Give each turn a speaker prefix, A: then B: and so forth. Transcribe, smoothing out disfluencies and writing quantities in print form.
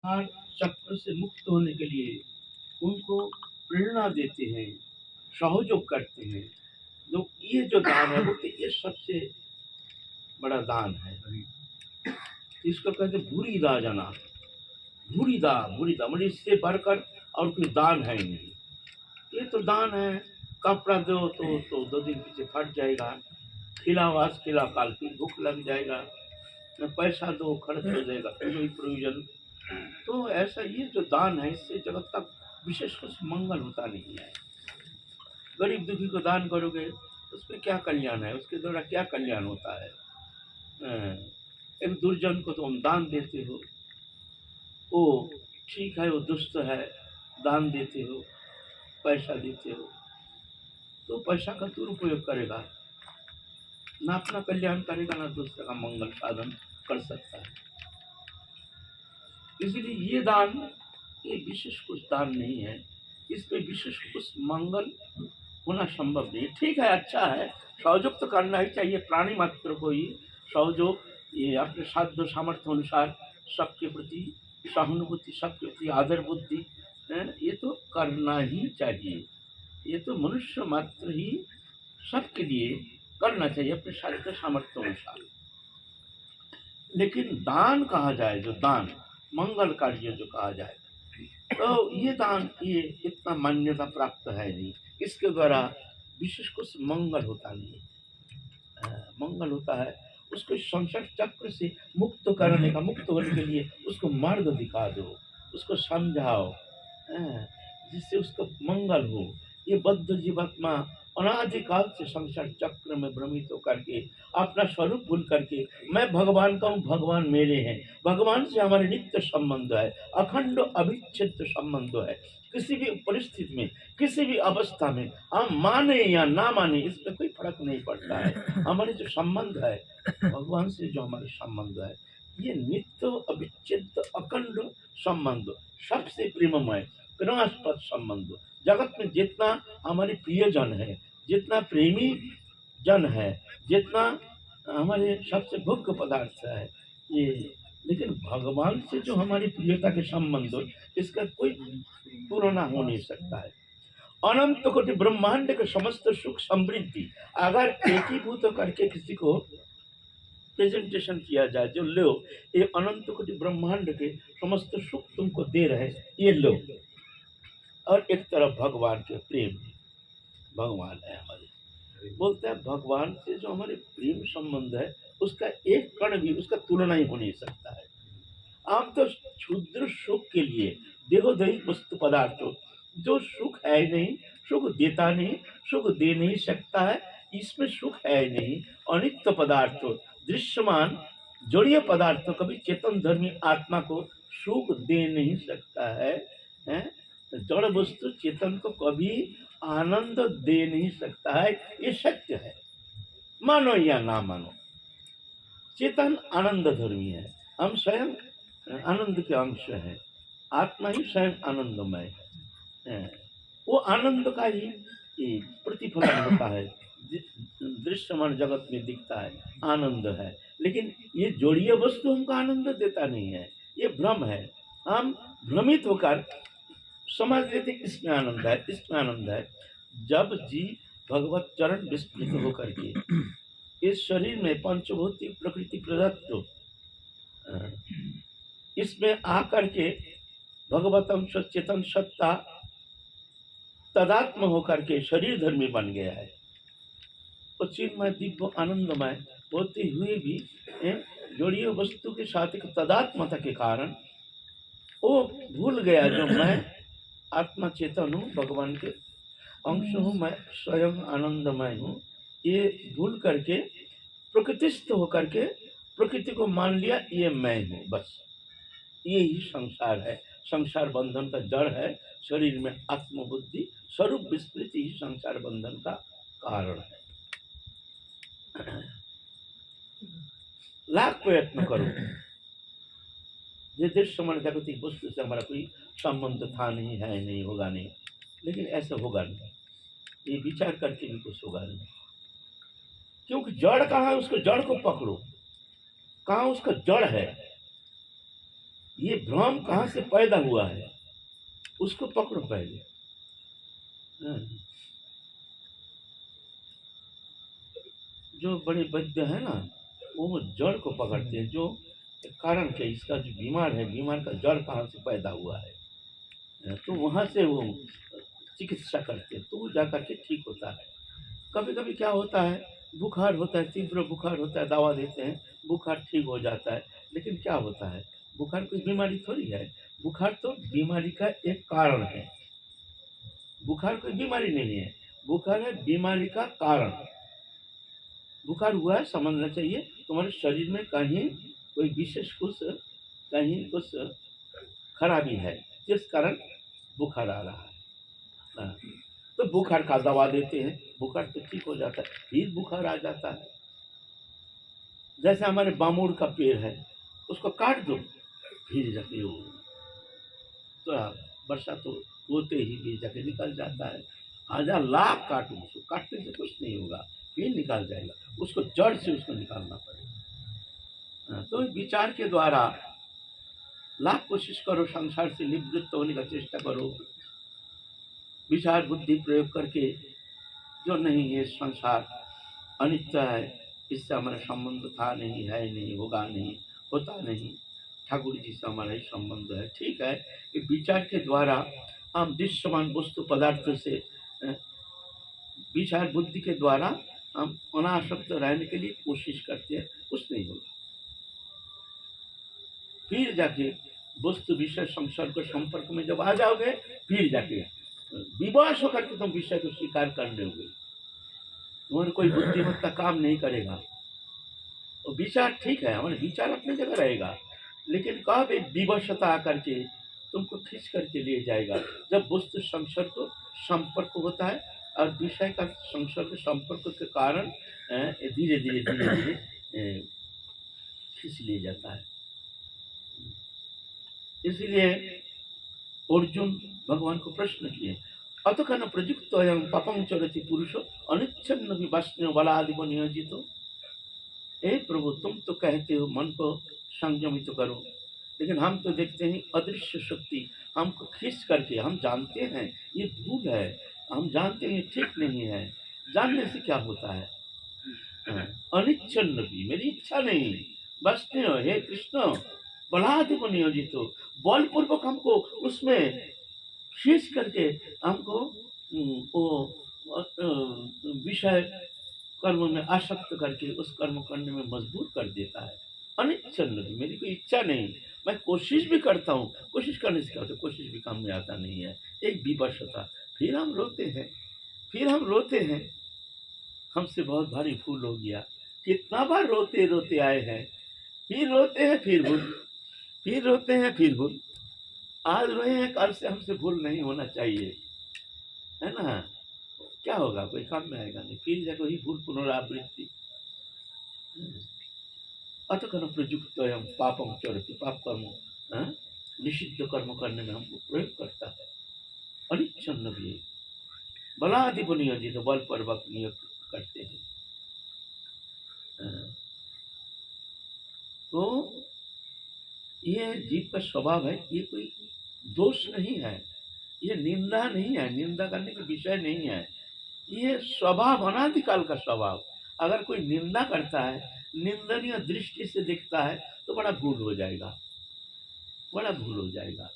A: संसार चक्र से मुक्त होने के लिए उनको प्रेरणा देते हैं, सहयोग करते हैं। तो ये जो दान है वो ये सबसे बड़ा दान है। इसको कहते हैं बुरी दा जना, बुरी दा मतलब इससे बढ़कर और कोई दान है ही नहीं। ये तो दान है। कपड़ा दो तो 2 दिन पीछे फट जाएगा, खिलावास खिला काल की भूख लग जाएगा, पैसा दो खर्च हो जाएगा, कोई प्रयोजन। तो ऐसा ये जो दान है इससे जगत का विशेष कुछ मंगल होता नहीं है। गरीब दुखी को दान करोगे उसमें क्या कल्याण है, उसके द्वारा क्या कल्याण होता है। एक दुर्जन को तुम दान देते हो, वो ठीक है, वो दुष्ट है, दान देते हो, पैसा देते हो, तो पैसा का दुरुपयोग करेगा, ना अपना कल्याण करेगा ना दूसरे का मंगल साधन कर सकता है। इसलिए ये दान ये विशेष कुछ दान नहीं है, इसमें विशेष कुछ मंगल होना संभव नहीं। ठीक है, अच्छा है, सहयोग तो करना ही चाहिए, प्राणी मात्र को ही सहयोग, ये अपने साध्य सामर्थ्य अनुसार सबके प्रति सहानुभूति, सबके प्रति आदर बुद्धि, ये तो करना ही चाहिए। ये तो मनुष्य मात्र ही सबके लिए करना चाहिए अपने साध्य सामर्थ्य अनुसार। लेकिन दान कहा जाए, जो दान मंगल कार्य जो कहा जाए, तो ये दान ये इतना मान्यता प्राप्त है नहीं। इसके द्वारा विशेष कुछ मंगल होता नहीं। मंगल होता है उसको संसार चक्र से मुक्त करने का, मुक्त होने के लिए उसको मार्ग दिखा दो, उसको समझाओ, जिससे उसका मंगल हो। ये बद्ध जीवात्मा अनादिकाल से संसार चक्र में भ्रमित होकर के अपना स्वरूप भूल करके मैं भगवान का हूँ, भगवान मेरे हैं, भगवान से हमारे नित्य संबंध है, अखंड अविच्छेद संबंध है। किसी भी परिस्थिति में, किसी भी अवस्था में हम माने या ना माने इसमें कोई फर्क नहीं पड़ता है। हमारे जो संबंध है भगवान से, जो हमारे संबंध है ये नित्य अविच्छेद अखंड संबंध, सबसे प्रेममय प्रेमास्पद संबंध। जगत में जितना हमारे प्रियजन है, जितना प्रेमी जन है, जितना हमारे सबसे भोग्य पदार्थ है ये, लेकिन भगवान से जो हमारी प्रियता के संबंध इसका कोई तुलना हो नहीं सकता है। अनंत कोटि ब्रह्मांड के समस्त सुख समृद्धि अगर एकीभूत करके किसी को प्रेजेंटेशन किया जाए, जो लो ये अनंत कोटि ब्रह्मांड के समस्त सुख तुमको दे रहे, ये लो। और एक तरफ भगवान के प्रेम, भगवान है हमारे, बोलते हैं भगवान से जो हमारे प्रेम संबंध है उसका एक कण भी उसका तुलना ही हो नहीं सकता है। आम तो क्षुद्र सुख के लिए देहोदयी वस्तु पदार्थों जो सुख है नहीं, सुख देता नहीं, सुख दे नहीं सकता है, इसमें सुख है नहीं। अनित्य पदार्थ, दृश्यमान जड़ीय पदार्थ कभी चेतन धर्मी आत्मा को सुख दे नहीं सकता है, हैं? जड़ वस्तु चेतन को कभी आनंद दे नहीं सकता है, ये सत्य है, मानो या ना मानो। चेतन आनंद धर्मी है, हम स्वयं आनंद के अंश है, आत्मा ही स्वयं आनंदमय है। वो आनंद का ही प्रतिफलन होता है, दृश्यमान जगत में दिखता है आनंद है, लेकिन ये जोड़ीय वस्तु हमको आनंद देता नहीं है, ये भ्रम है। हम भ्रमित होकर समझ लेते इसमें आनंद है, इसमें आनंद है। जब जी भगवत चरण विस्मृत होकर के इस शरीर में पंचभौतिक प्रकृति प्रदत्त इसमें आकर के भगवतम सचेतन सत्ता तदात्म होकर के शरीर धर्मी बन गया है, तो चिन्मय दिव्य आनंदमय होते हुए भी जोड़िए वस्तु के साथ एक तदात्मता के कारण वो भूल गया जो मैं आत्मा चेतन हूँ, भगवान के अंश हूँ, मैं स्वयं आनंदमय हूँ। ये भूल करके प्रकृतिस्थ होकर के प्रकृति को मान लिया ये मैं हूँ, बस ये ही संसार है। संसार बंधन का जड़ है, शरीर में आत्मबुद्धि स्वरूप विस्मृति ही संसार बंधन का कारण है। लाख प्रयत्न करो, निर्दिष्ट समय जागतिक वस्तु से हमारा कोई संबंध था नहीं, है नहीं, होगा नहीं, लेकिन ऐसा होगा नहीं, ये विचार करके भी कुछ होगा नहीं। क्योंकि जड़ कहाँ है, उसको जड़ को पकड़ो, कहाँ उसका जड़ है, ये भ्रम कहाँ से पैदा हुआ है, उसको पकड़ो पहले। हाँ, जो बड़े वैद्य है ना, वो जड़ को पकड़ते हैं, जो कारण क्या, इसका जो बीमार है, बीमार का जड़ कहाँ से पैदा हुआ है, तो वहाँ से वो चिकित्सा करते हैं, तो वो जा करके ठीक होता है। कभी कभी क्या होता है, बुखार होता है, तीव्र बुखार होता है, दवा देते हैं, बुखार ठीक हो जाता है, लेकिन क्या होता है, बुखार कोई बीमारी थोड़ी है, बुखार तो बीमारी का एक कारण है, बुखार कोई बीमारी नहीं है, बुखार है बीमारी का कारण। बुखार हुआ है, समझना चाहिए तुम्हारे शरीर में कहीं कोई विशेष कुछ, कहीं कुछ खराबी है, जिस कारण बुखार आ रहा है। हाँ, तो बुखार का दवा देते हैं, बुखार तो ठीक हो जाता है, फिर बुखार आ जाता है। जैसे हमारे बामुड़ का पेड़ है, उसको काट दो, फिर जाके वो तो वर्षा तो होते ही फिर जाके निकल जाता है। 1000 लाख काटो, उसको काटने से कुछ नहीं होगा, फिर निकल जाएगा, उसको जड़ से उसको निकालना पड़ेगा। हाँ, तो विचार के द्वारा लाख कोशिश करो, संसार से निवृत्त होने का चेष्टा करो, विचार बुद्धि प्रयोग करके, जो नहीं ये संसार अनित्य है, इससे हमारा संबंध था नहीं, है नहीं, होगा नहीं, होता नहीं, ठाकुर जी से हमारा ही संबंध है। ठीक है कि विचार के द्वारा हम दृश्यमान वस्तु पदार्थ से विचार बुद्धि के द्वारा हम अनासक्त रहने के लिए कोशिश करते हैं, कुछ नहीं होगा। फिर जाके वस्तु विषय संसर्ग संपर्क में जब आ जाओगे, फिर जाके विवश होकर के तुम विषय को स्वीकार कर लोगे, तुम्हारे कोई बुद्धिमत्ता काम नहीं करेगा। और विचार ठीक है, हमारे विचार अपनी जगह रहेगा, लेकिन कब एक विवशता आकर के तुमको खींच करके ले जाएगा, जब वस्तु संसर्ग संपर्क होता है और विषय का संसर्ग संपर्क के कारण धीरे धीरे धीरे धीरे खींच ले जाता है। इसलिए अर्जुन भगवान को प्रश्न किए, अत कन प्रयुक्त अयं पापं चरति पुरुषो अनिच्छन्न विवस्नो बलादिव नियोजितो। हे प्रभु, तुम तो कहते हो मन को संयमित करो, लेकिन हम तो देखते हैं अदृश्य शक्ति हमको खींच करके, हम जानते हैं ये भूल है, हम जानते हैं ये ठीक नहीं है, जानने से क्या होता है, अनिच्छन्न भी, मेरी इच्छा नहीं, वस्नो, हे कृष्ण, बलादिव नियोजितो, बलपूर्वक हमको उसमें खींच करके हमको वो विषय कर्म में आसक्त करके उस कर्म करने में मजबूर कर देता है। अनिच्छन्न भी, मेरी कोई इच्छा नहीं, मैं कोशिश भी करता हूँ, कोशिश करने से क्या होता है, कोशिश भी काम में आता नहीं है, एक विवशता। फिर हम रोते हैं, फिर हम रोते हैं, हमसे बहुत भारी भूल हो गया, कितना बार रोते रोते आए हैं, फिर रोते हैं, फिर भूल, फिर रोते हैं, फिर भूल। आज रोए हैं, कल से हमसे भूल नहीं होना चाहिए, है ना, क्या होगा, कोई काम में आएगा नहीं, फिर जाकर वही भूल पुनरावृत्ति। अत कन प्रयुक्त हम पापम चरति, पाप कर्म, निषिद्ध कर्म करने में हमको प्रयोग करता है। अनिच्छन्न भी, बलादिव नियोजित, बल पूर्वक नियोग करते हैं। तो ये जीव का स्वभाव है, ये कोई दोष नहीं है, ये निंदा नहीं है, निंदा करने का विषय नहीं है, ये स्वभाव, अनादिकाल का स्वभाव। अगर कोई निंदा करता है, निंदनीय दृष्टि से देखता है, तो बड़ा भूल हो जाएगा, बड़ा भूल हो जाएगा।